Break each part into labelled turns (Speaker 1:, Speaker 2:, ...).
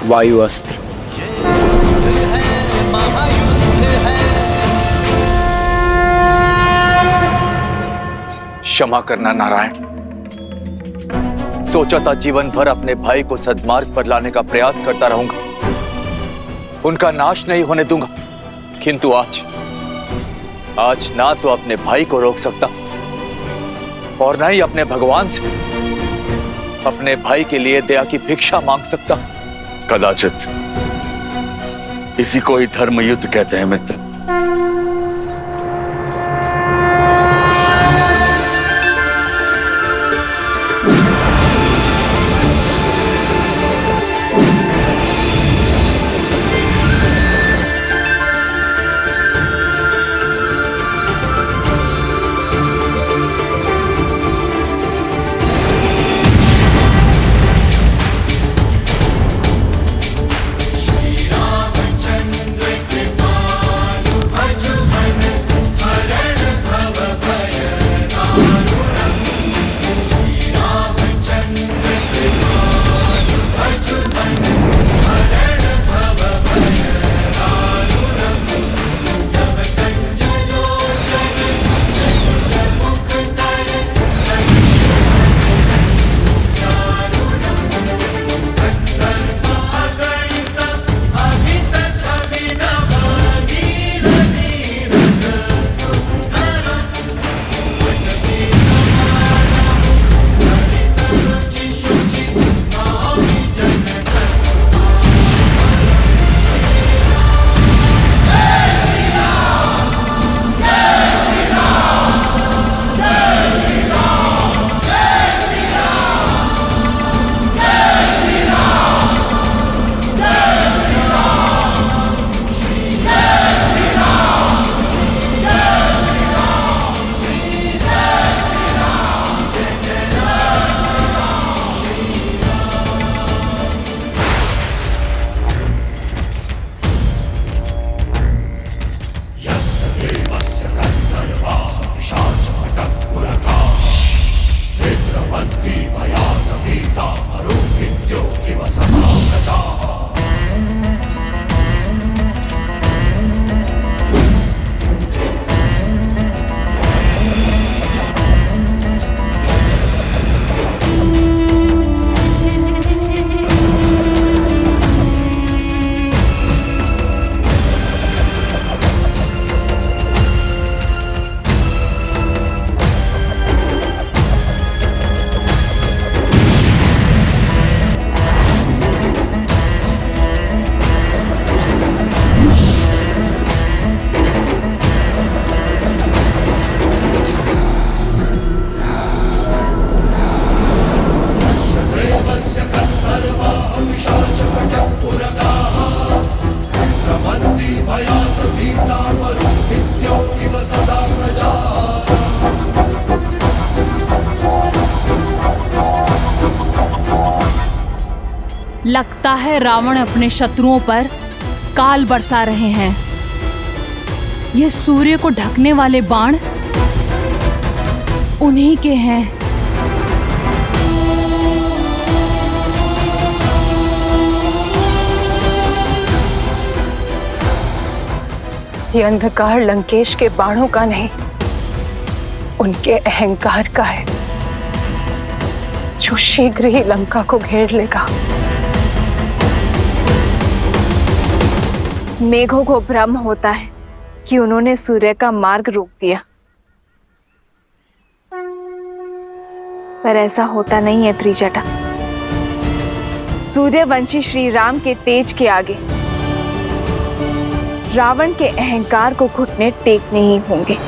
Speaker 1: वायु अस्त्र।
Speaker 2: क्षमा करना नारायण। सोचा था जीवन भर अपने भाई को सद्मार्ग पर लाने का प्रयास करता रहूंगा, उनका नाश नहीं होने दूंगा, किंतु आज ना तो अपने भाई को रोक सकता और ना ही अपने भगवान से अपने भाई के लिए दया की भिक्षा मांग सकता।
Speaker 3: कदाचित इसी को ही धर्म युद्ध कहते हैं मित्र।
Speaker 4: लगता है रावण अपने शत्रुओं पर काल बरसा रहे हैं। ये सूर्य को ढकने वाले बाण उन्हीं के हैं।
Speaker 5: ये अंधकार लंकेश के बाणों का नहीं, उनके अहंकार का है, जो शीघ्र ही लंका को घेर लेगा।
Speaker 6: मेघों को भ्रम होता है कि उन्होंने सूर्य का मार्ग रोक दिया, पर ऐसा होता नहीं है त्रिजटा। सूर्यवंशी श्री राम के तेज के आगे रावण के अहंकार को घुटने टेकने ही होंगे।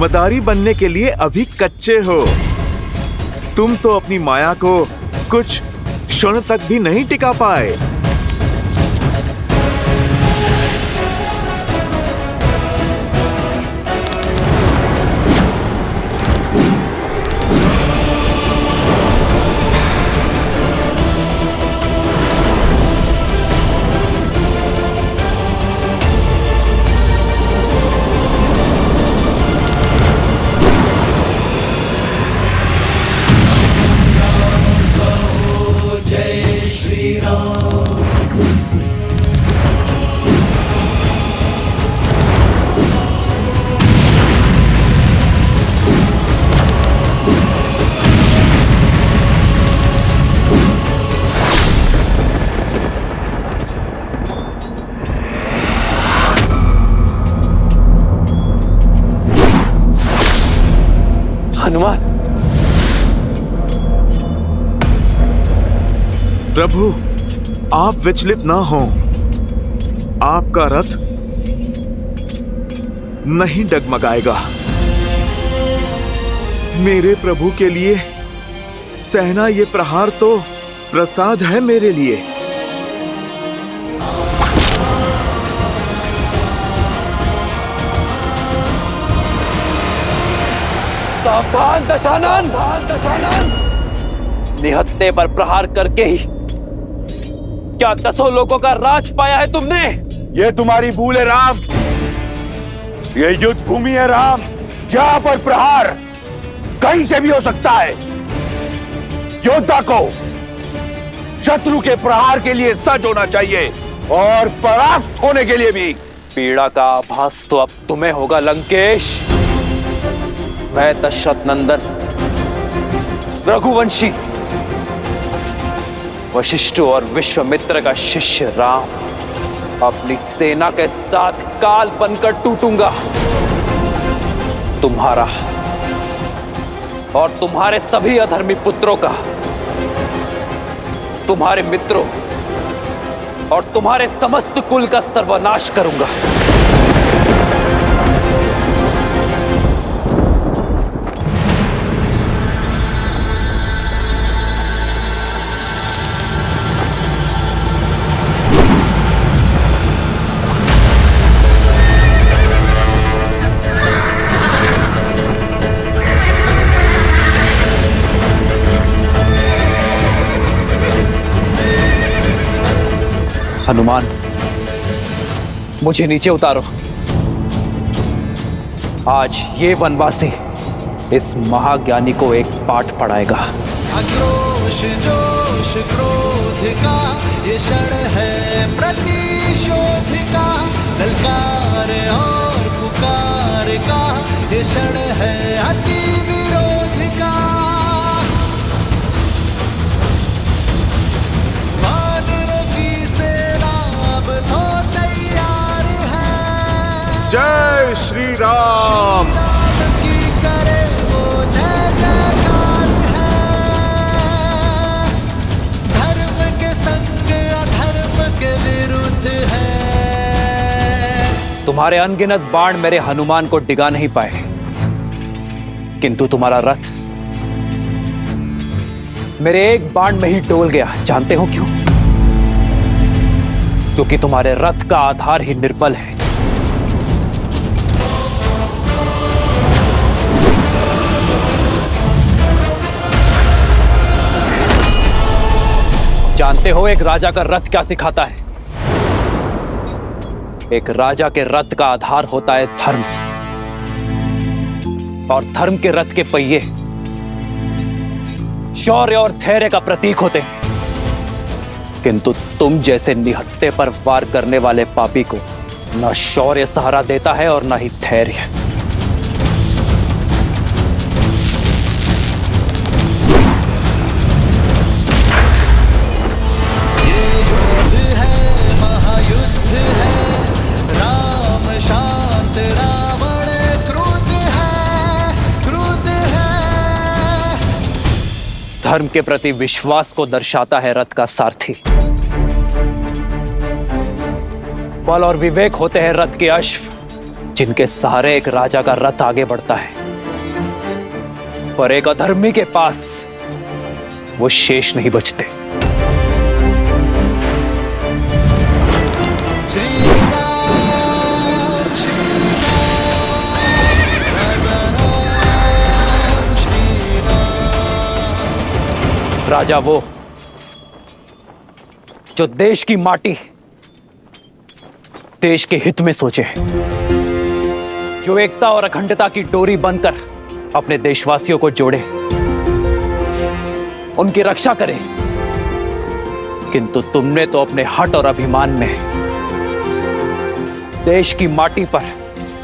Speaker 1: मदारी बनने के लिए अभी कच्चे हो। तुम तो अपनी माया को कुछ क्षण तक भी नहीं टिका पाए।
Speaker 7: हनुमान,
Speaker 1: प्रभु आप विचलित ना हो। आपका रथ नहीं डगमगाएगा। मेरे प्रभु के लिए सहना ये प्रहार तो प्रसाद है मेरे लिए।
Speaker 7: सावधान दशानन! निहत्ते पर प्रहार करके ही क्या 10 लोगों का राज पाया है तुमने?
Speaker 3: ये तुम्हारी भूल है राम। ये युद्ध भूमि है राम, जहां पर प्रहार कहीं से भी हो सकता है। योद्धा को शत्रु के प्रहार के लिए सज्ज होना चाहिए और परास्त होने के लिए भी।
Speaker 7: पीड़ा का आभास तो अब तुम्हें होगा लंकेश। मैं दशरथ नंदन रघुवंशी वशिष्ठ और विश्वामित्र का शिष्य राम अपनी सेना के साथ काल बनकर टूटूंगा। तुम्हारा और तुम्हारे सभी अधर्मी पुत्रों का, तुम्हारे मित्रों और तुम्हारे समस्त कुल का सर्वनाश करूंगा। हनुमान, मुझे नीचे उतारो। आज ये वनवासी इस महाज्ञानी को एक पाठ पढ़ाएगा।
Speaker 8: आक्रोश जोश क्रोध का ये क्षण है प्रतिशोध का, ललकार और पुकार का ये क्षण है अति विरोध का। वानरों की सेना अब तो तैयार है।
Speaker 1: जय श्री राम।
Speaker 8: की करे वो जय जयकार है। धर्म के संग अधर्म के विरुद्ध है।
Speaker 7: तुम्हारे अनगिनत बाण मेरे हनुमान को डिगा नहीं पाए, किंतु तुम्हारा रथ मेरे एक बाण में ही डोल गया। जानते हो क्यों? क्योंकि तुम्हारे रथ का आधार ही निर्बल है। जानते हो एक राजा का रथ क्या सिखाता है? एक राजा के रथ का आधार होता है धर्म, और धर्म के रथ के पहिए शौर्य और धैर्य का प्रतीक होते हैं। किंतु तुम जैसे निहत्ते पर वार करने वाले पापी को न शौर्य सहारा देता है और न ही धैर्य। धर्म के प्रति विश्वास को दर्शाता है रथ का सारथी। बल और विवेक होते हैं रथ के अश्व, जिनके सहारे एक राजा का रथ आगे बढ़ता है, पर एक अधर्मी के पास वो शेष नहीं बचते। राजा वो जो देश की माटी, देश के हित में सोचे, जो एकता और अखंडता की डोरी बनकर अपने देशवासियों को जोड़े, उनकी रक्षा करे। किंतु तुमने तो अपने हठ और अभिमान में देश की माटी पर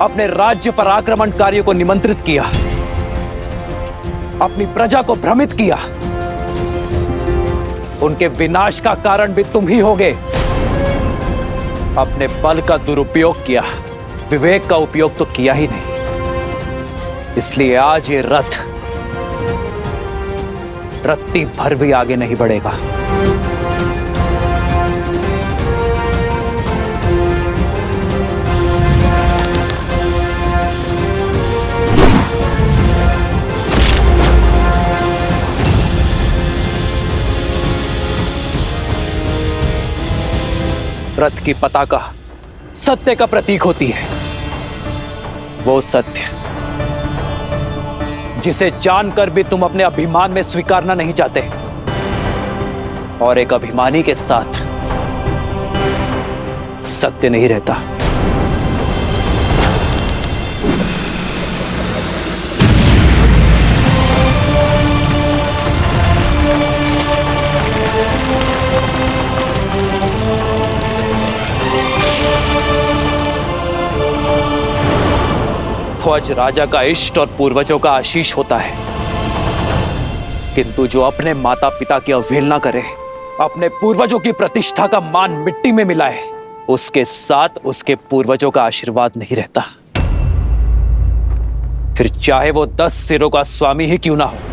Speaker 7: अपने राज्य पर आक्रमणकारियों को निमंत्रित किया, अपनी प्रजा को भ्रमित किया। उनके विनाश का कारण भी तुम ही होगे। अपने बल का दुरुपयोग किया, विवेक का उपयोग तो किया ही नहीं। इसलिए आज ये रथ रत्ती भर भी आगे नहीं बढ़ेगा। रथ की पताका सत्य का प्रतीक होती है। वो सत्य जिसे जानकर भी तुम अपने अभिमान में स्वीकारना नहीं चाहते, और एक अभिमानी के साथ सत्य नहीं रहता। ध्वज राजा का इष्ट और पूर्वजों का आशीष होता है, किंतु जो अपने माता पिता की अवहेलना करे, अपने पूर्वजों की प्रतिष्ठा का मान मिट्टी में मिलाए, उसके साथ उसके पूर्वजों का आशीर्वाद नहीं रहता। फिर चाहे वो 10 सिरों का स्वामी ही क्यों ना हो।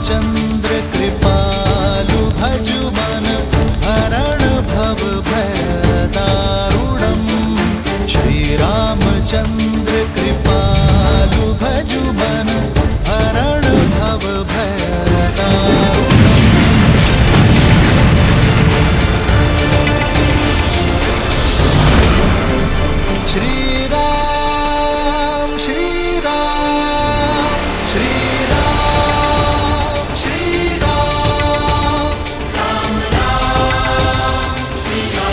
Speaker 8: चंद्र कृपालु भजु मन हरण भव भय दारुणम। श्री रामचंद्र कृपालु भजु मन हरण भव भय दारुणम। श्री राम श्री राम श्री राम श्री राम राम राम सिया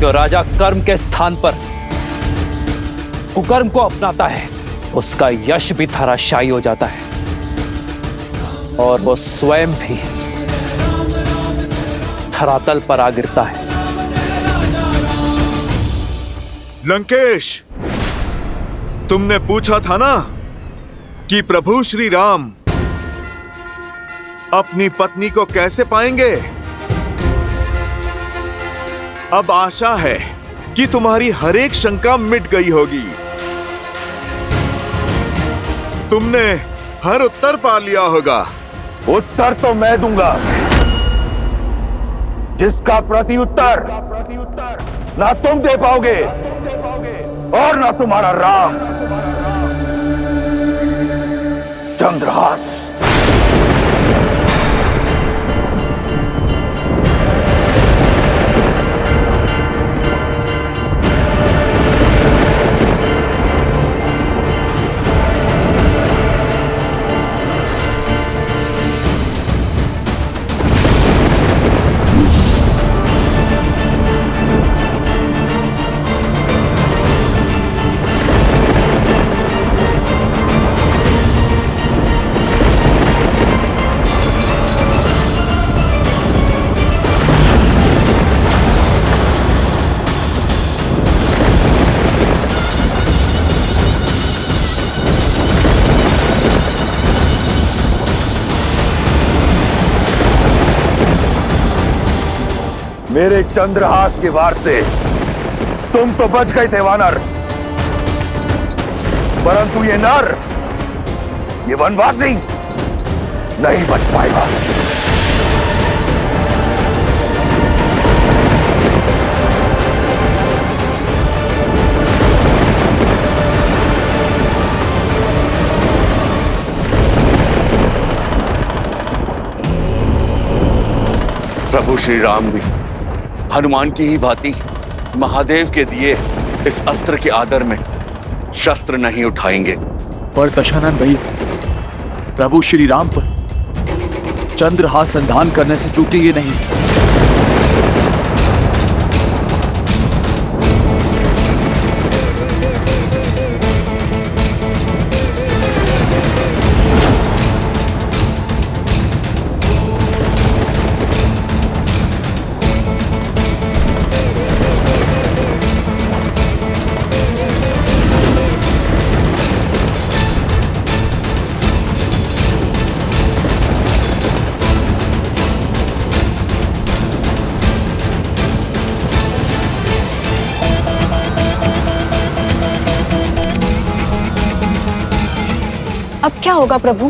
Speaker 7: जो राजा कर्म के स्थान पर कुकर्म को अपनाता है, उसका यश भी धराशायी हो जाता है, और वो स्वयं भी धरातल पर आ गिरता है।
Speaker 1: लंकेश, तुमने पूछा था ना कि प्रभु श्री राम अपनी पत्नी को कैसे पाएंगे। अब आशा है कि तुम्हारी हर एक शंका मिट गई होगी। तुमने हर उत्तर पा लिया होगा।
Speaker 3: उत्तर तो मैं दूंगा, जिसका प्रति उत्तर ना तुम दे पाओगे और ना तुम्हारा राम। चंद्रहास, मेरे चंद्रहास के वार से तुम तो बच गए थे वानर, परंतु ये नर, ये वनवासी नहीं बच पाएगा।
Speaker 9: प्रभु श्री राम भी हनुमान की ही भांति महादेव के दिए इस अस्त्र के आदर में शस्त्र नहीं उठाएंगे।
Speaker 10: पर दशानन भैया, प्रभु श्री राम पर चंद्रहास संधान करने से चूकेंगे नहीं।
Speaker 11: अब क्या होगा प्रभु?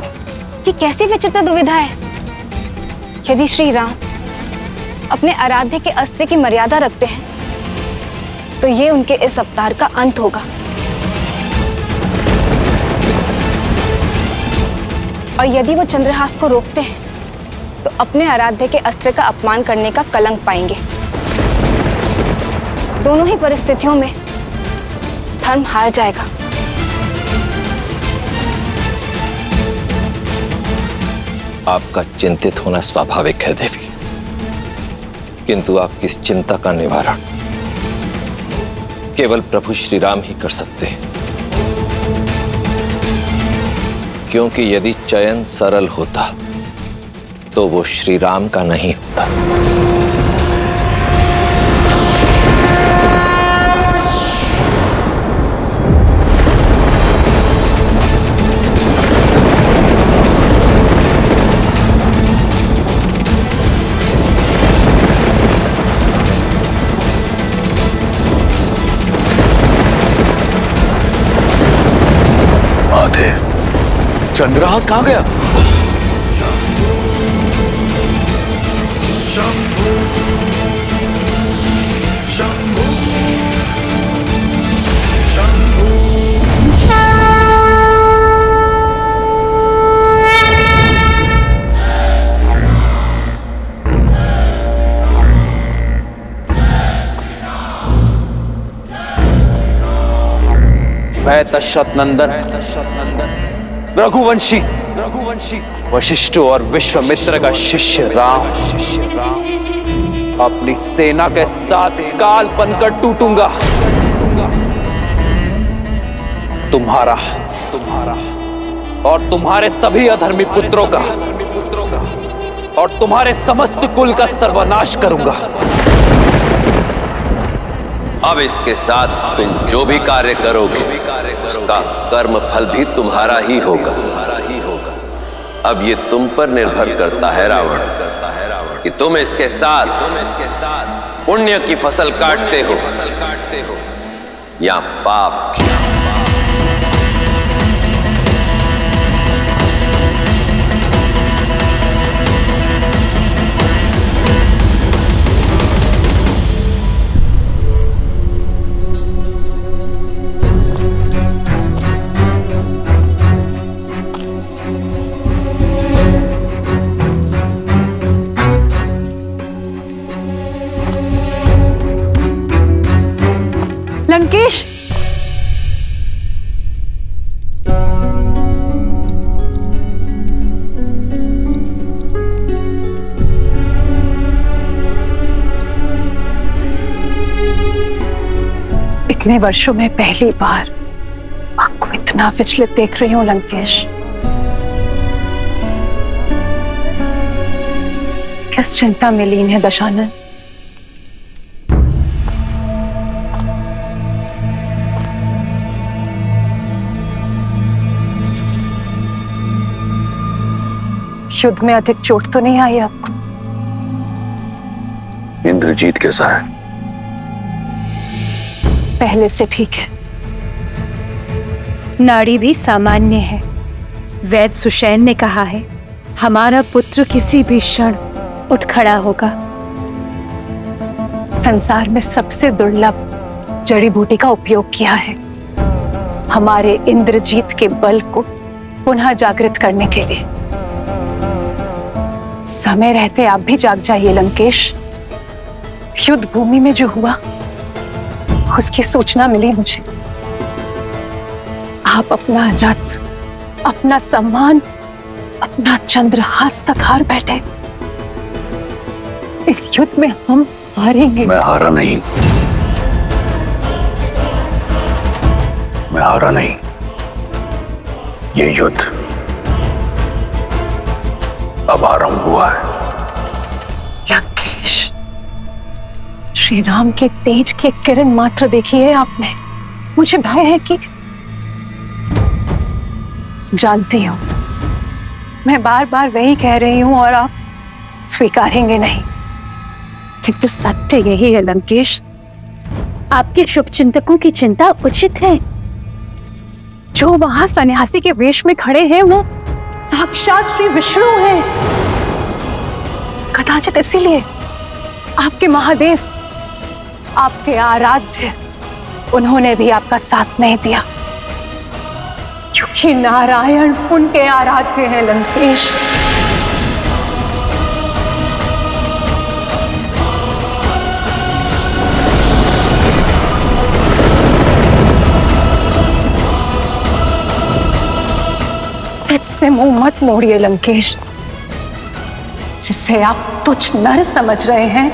Speaker 11: ये कैसी विचित्र दुविधा है। यदि श्री राम अपने आराध्य के अस्त्र की मर्यादा रखते हैं तो ये उनके इस अवतार का अंत होगा, और यदि वो चंद्रहास को रोकते हैं तो अपने आराध्य के अस्त्र का अपमान करने का कलंक पाएंगे। दोनों ही परिस्थितियों में धर्म हार जाएगा।
Speaker 2: आपका चिंतित होना स्वाभाविक है देवी, किंतु आपकी इस चिंता का निवारण केवल प्रभु श्री राम ही कर सकते हैं, क्योंकि यदि चयन सरल होता तो वो श्री राम का नहीं होता।
Speaker 9: चंद्रहास कहाँ गया?
Speaker 7: मैं दशरथ नंदन रघुवंशी वशिष्ठ और विश्वामित्र का शिष्य राम अपनी सेना के साथ काल बनकर टूटूंगा। तुम्हारा और तुम्हारे सभी अधर्मी पुत्रों का और तुम्हारे समस्त कुल का सर्वनाश करूंगा।
Speaker 12: अब इसके साथ तुम जो भी कार्य करोगे उसका कर्म फल भी तुम्हारा ही होगा। अब ये तुम पर निर्भर करता है रावण कि तुम इसके साथ पुण्य की फसल काटते हो या पाप की।
Speaker 5: लंकेश, इतने वर्षों में पहली बार आपको इतना विचलित देख रही हूं लंकेश। किस चिंता में लीन है दशानन? युद्ध में अधिक चोट तो नहीं आई आपको?
Speaker 9: इन इंद्रजीत कैसा है?
Speaker 5: पहले से ठीक है।
Speaker 13: नाड़ी भी सामान्य है। वैद्य सुषैन ने कहा है हमारा पुत्र किसी भी क्षण उठ खड़ा होगा।
Speaker 5: संसार में सबसे दुर्लभ जड़ी बूटी का उपयोग किया है हमारे इंद्रजीत के बल को पुनः जागृत करने के लिए। समय रहते आप भी जाग जाइए लंकेश। युद्ध भूमि में जो हुआ उसकी सूचना मिली मुझे। आप अपना रथ, अपना सम्मान, अपना चंद्रहास तक हार बैठे। इस युद्ध में हम हारेंगे।
Speaker 9: मैं हारा नहीं, मैं हारा नहीं। ये युद्ध अब आरंभ हुआ है।
Speaker 5: लंकेश, श्री राम के तेज की किरण मात्र देखी है आपने। मुझे भय है कि जानती हूं मैं बार बार वही कह रही हूं और आप स्वीकारेंगे नहीं।
Speaker 13: किंतु सत्य यही है लंकेश, आपके शुभ चिंतकों की चिंता उचित है।
Speaker 5: जो वहां सन्यासी के वेश में खड़े हैं वो साक्षात श्री विष्णु हैं। कदाचित इसीलिए आपके महादेव, आपके आराध्य, उन्होंने भी आपका साथ नहीं दिया, क्योंकि नारायण उनके आराध्य हैं लंकेश। सच से मुंह मत मोड़िए लंकेश। जिसे आप तुच्छ नर समझ रहे हैं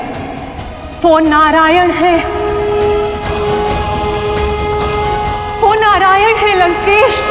Speaker 5: वो नारायण है, वो नारायण है लंकेश।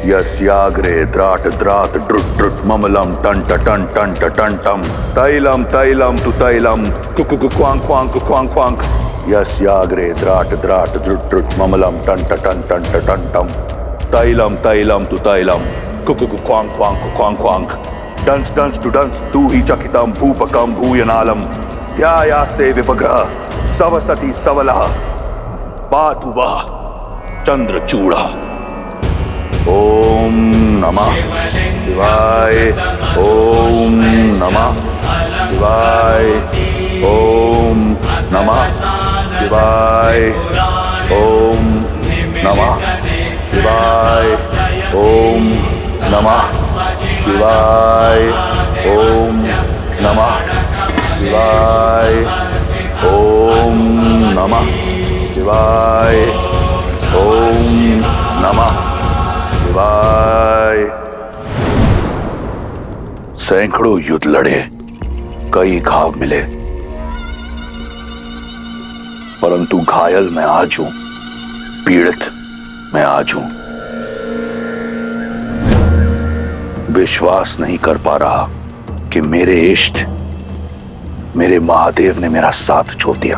Speaker 3: यस्याग्रे द्राट द्राट ड्रुट ड्रुट ममलम टंट टंट टंट टंटम तैलम तैलम तु तैलम कुकु क्वांग क्वांग क्वांग क्वांग। यस्याग्रे द्राट द्राट ड्रुट ड्रुट ममलम टंट टंट टंट टंटम तैलम तैलम तु तैलम कुकु क्वांग क्वांग क्वांग क्वांग। डंस डंस टु डंस तू ही चकितम भूपकम भूयनालम या यास्ते विपग्रह सवसति सवलः पातु वः चंद्रचूड़ा। ओम नमः शिवाय, ओम नमः शिवाय, ओम नमः शिवाय, ओम नमः शिवाय, ओम नमः शिवाय, ओम नमः शिवाय, ओम नमः शिवाय, ओम नमः शिवाय। सैकड़ों युद्ध लड़े, कई घाव मिले, परंतु घायल मैं आज हूं, पीड़ित मैं आज हूं। विश्वास नहीं कर पा रहा कि मेरे इष्ट, मेरे महादेव ने मेरा साथ छोड़ दिया,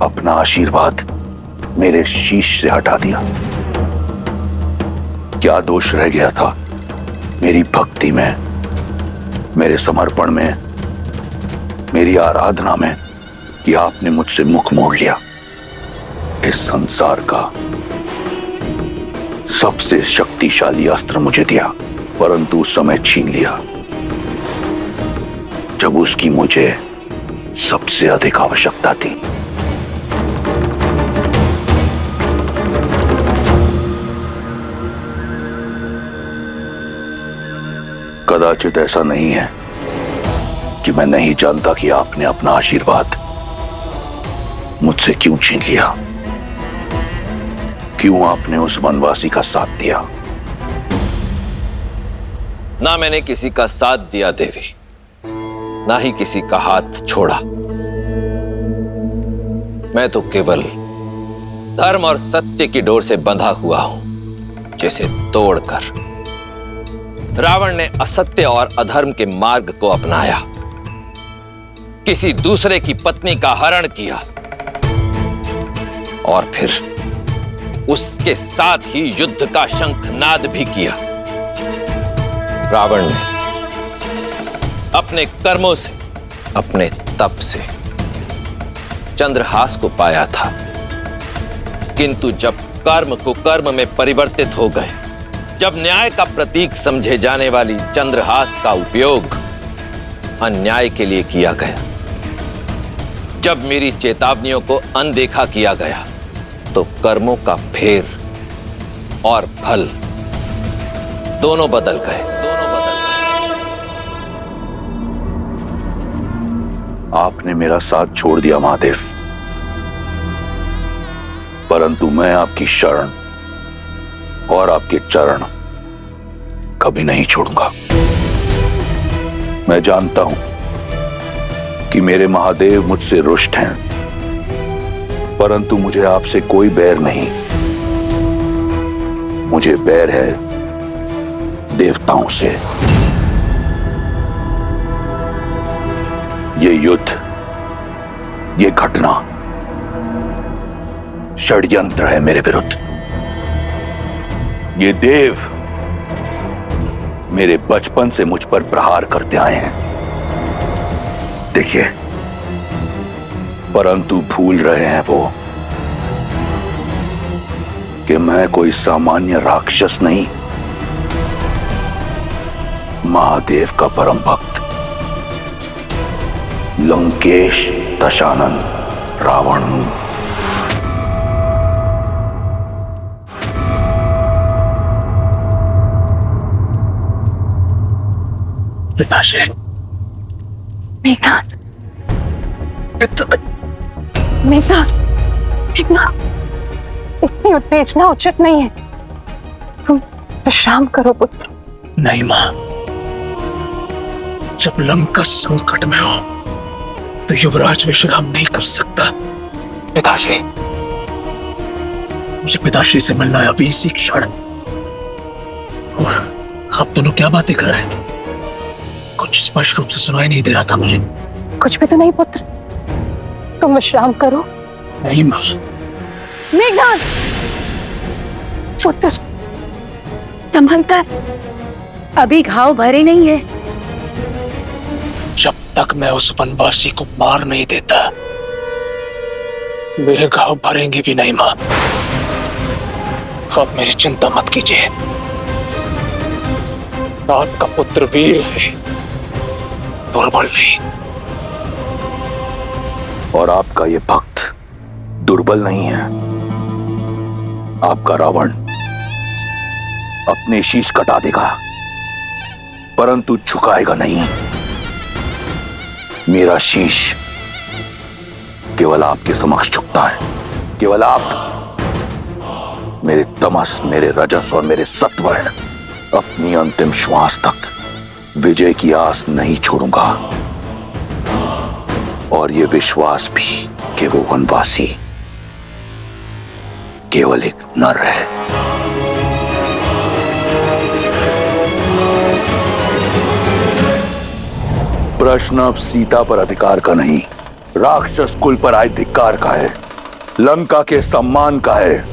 Speaker 3: अपना आशीर्वाद मेरे शीश से हटा दिया। क्या दोष रह गया था मेरी भक्ति में, मेरे समर्पण में, मेरी आराधना में कि आपने मुझसे मुख मोड़ लिया। इस संसार का सबसे शक्तिशाली अस्त्र मुझे दिया, परंतु उस समय छीन लिया जब उसकी मुझे सबसे अधिक आवश्यकता थी। कदाचित ऐसा नहीं है कि मैं नहीं जानता कि आपने अपना आशीर्वाद मुझसे क्यों छीन लिया। क्यों आपने उस वनवासी का साथ दिया?
Speaker 12: ना मैंने किसी का साथ दिया देवी, ना ही किसी का हाथ छोड़ा। मैं तो केवल धर्म और सत्य की डोर से बंधा हुआ हूं, जिसे तोड़कर रावण ने असत्य और अधर्म के मार्ग को अपनाया, किसी दूसरे की पत्नी का हरण किया और फिर उसके साथ ही युद्ध का शंखनाद भी किया। रावण ने अपने कर्मों से, अपने तप से चंद्रहास को पाया था, किंतु जब कर्म कुकर्म में परिवर्तित हो गए, जब न्याय का प्रतीक समझे जाने वाली चंद्रहास का उपयोग अन्याय के लिए किया गया, जब मेरी चेतावनियों को अनदेखा किया गया, तो कर्मों का फेर और फल दोनों बदल गए।
Speaker 3: आपने मेरा साथ छोड़ दिया महादेव, परंतु मैं आपकी शरण और आपके चरण कभी नहीं छोड़ूंगा। मैं जानता हूं कि मेरे महादेव मुझसे रुष्ट हैं, परंतु मुझे आपसे कोई बैर नहीं। मुझे बैर है देवताओं से। ये युद्ध, ये घटना षड्यंत्र है मेरे विरुद्ध। ये देव मेरे बचपन से मुझ पर प्रहार करते आए हैं। देखिए, परंतु भूल रहे हैं वो कि मैं कोई सामान्य राक्षस नहीं, महादेव का परम भक्त लंकेश दशानन रावण हूं।
Speaker 10: पिताश्री,
Speaker 5: मेघनाथ, मेघनाथ, मेघनाथ, इतनी उत्तेजना उचित नहीं है। तुम विश्राम करो पुत्र।
Speaker 10: नहीं मां, जब लंका संकट में हो तो युवराज विश्राम नहीं कर सकता। पिताश्री, मुझे पिताश्री से मिलना है अभी इसी क्षण। और आप दोनों क्या बातें कर रहे थे? कुछ स्पष्ट रूप से सुनाई नहीं दे रहा था मुझे।
Speaker 5: कुछ भी तो नहीं पुत्र, तुम विश्राम करो।
Speaker 10: नहीं मां।
Speaker 5: मेघनाथ, पुत्र संभल कर,
Speaker 13: अभी घाव भरे नहीं है।
Speaker 10: जब तक मैं उस वनवासी को मार नहीं देता, मेरे घाव भरेंगे भी नहीं मां। आप मेरी चिंता मत कीजिए। आपका पुत्र वीर है, दुर्बल नहीं।
Speaker 3: और आपका ये भक्त दुर्बल नहीं है। आपका रावण अपने शीश कटा देगा, परंतु झुकाएगा नहीं। मेरा शीश केवल आपके समक्ष झुकता है। केवल आप मेरे तमस, मेरे रजस और मेरे सत्व हैं। अपनी अंतिम श्वास तक विजय की आस नहीं छोड़ूंगा। और ये विश्वास भी कि वो वनवासी केवल एक नर है। प्रश्न अब सीता पर अधिकार का नहीं, राक्षस कुल पर आए धिक्कार का है, लंका के सम्मान का है,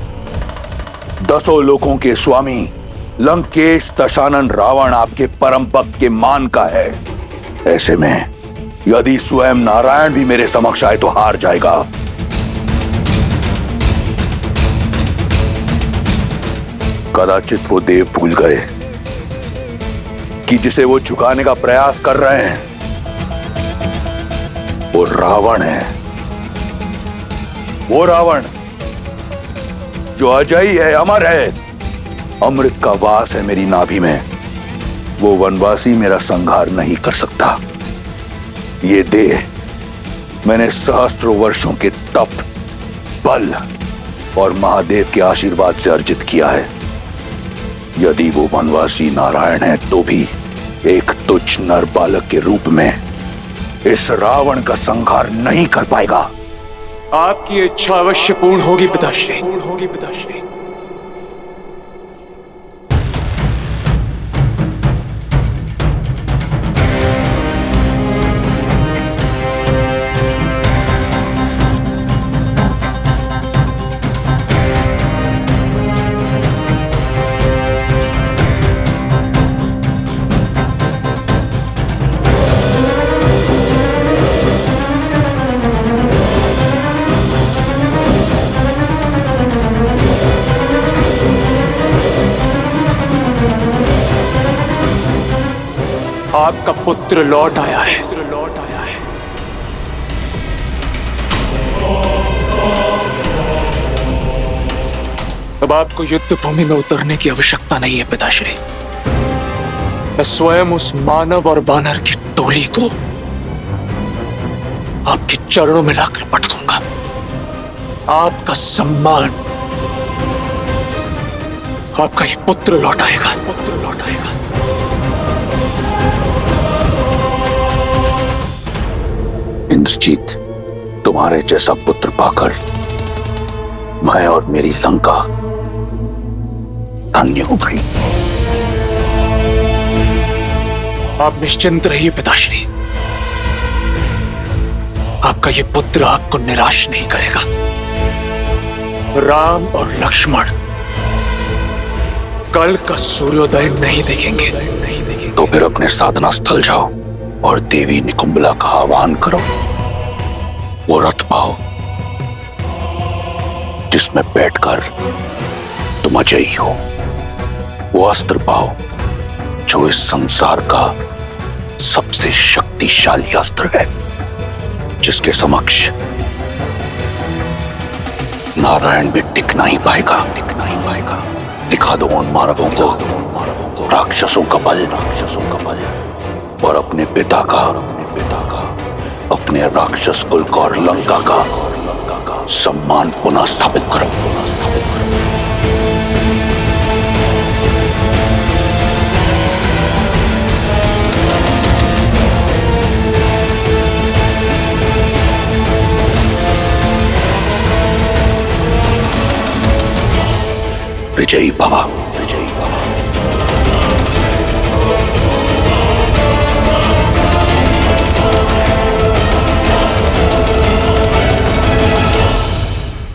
Speaker 3: 10 लोकों के स्वामी लंकेश दशानन रावण आपके परम भक्त के मान का है। ऐसे में यदि स्वयं नारायण भी मेरे समक्ष आए तो हार जाएगा। कदाचित वो देव भूल गए कि जिसे वो झुकाने का प्रयास कर रहे हैं वो रावण है। वो रावण जो अजयी है, अमर है, अमृत का वास है मेरी नाभि में। वो वनवासी मेरा संहार नहीं कर सकता। ये देह मैंने सहस्त्रों वर्षों के तप, बल और महादेव के आशीर्वाद से अर्जित किया है। यदि वो वनवासी नारायण है तो भी एक तुच्छ नर बालक के रूप में इस रावण का संहार नहीं कर पाएगा।
Speaker 14: आपकी इच्छा अवश्य पूर्ण होगी पिताश्री। आपका पुत्र लौट आया है। अब आपको युद्ध भूमि में उतरने की आवश्यकता नहीं है पिताश्री। मैं स्वयं उस मानव और वानर की टोली को आपके चरणों में लाकर पटकूंगा। आपका सम्मान, आपका ये पुत्र लौट आएगा।
Speaker 3: इंद्रजीत, तुम्हारे जैसा पुत्र पाकर मैं और मेरी लंका धन्य हो गई।
Speaker 14: आप निश्चिंत रहिए पिताश्री। आपका ये पुत्र आपको निराश नहीं करेगा। राम और लक्ष्मण कल का सूर्योदय नहीं देखेंगे।
Speaker 3: तो फिर अपने साधना स्थल जाओ और देवी निकुंबला का आह्वान करो। वो रथ पाओ जिसमें बैठकर तुम अजयी हो। वो अस्त्र पाओ जो इस संसार का सबसे शक्तिशाली अस्त्र है, जिसके समक्ष नारायण भी टिक नहीं पाएगा। दिखा दो उन मानवों को राक्षसों का बल और अपने पिता का, अपने राक्षस कुल का और लंका का सम्मान पुनः स्थापित करो। विजयी भव।